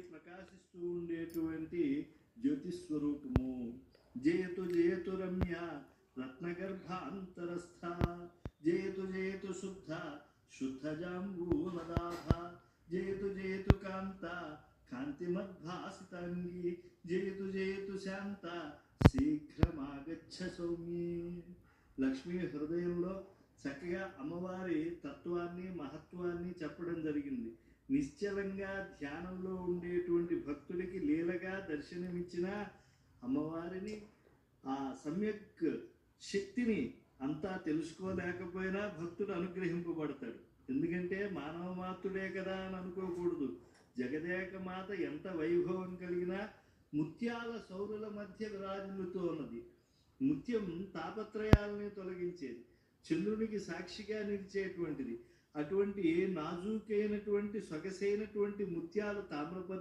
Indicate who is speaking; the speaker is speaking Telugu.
Speaker 1: ప్రకాశిస్తూ ఉండేటువంటి జ్యోతిస్వరూపము. జయతు జయతు రమ్య రత్నగర్భాంతరస్థ, జయతు జయతు శుద్ధ శుద్ధజాంబూలదాభ, జయతు జయతు కాంత కాంతిమద్భాసితాంగి, జయతు జయతు శాంత శీఘ్రమాగచ్చ సౌమ్యే. లక్ష్మీ హృదయంలో చక్కగా అమ్మవారి తత్వాన్ని మహత్వాన్ని చెప్పడం జరిగింది. నిశ్చలంగా ధ్యానంలో ఉండేటువంటి భక్తుడికి లీలగా దర్శనమిచ్చిన అమ్మవారిని, ఆ సమ్యక్ శక్తిని అంతా తెలుసుకోలేకపోయినా భక్తుడు అనుగ్రహింపబడతాడు. ఎందుకంటే మానవ మాత్రుడే కదా అని అనుకోకూడదు. జగదేక మాత ఎంత వైభవం కలిగినా ముత్యాల సౌరుల మధ్య విరాజులుతూ ఉన్నది. ముత్యం తాపత్రయాలని తొలగించేది, చంద్రునికి సాక్షిగా నిలిచేటువంటిది. అటువంటి నాజూకైనటువంటి సొగసైనటువంటి ముత్యాలు తామ్రపర్ణి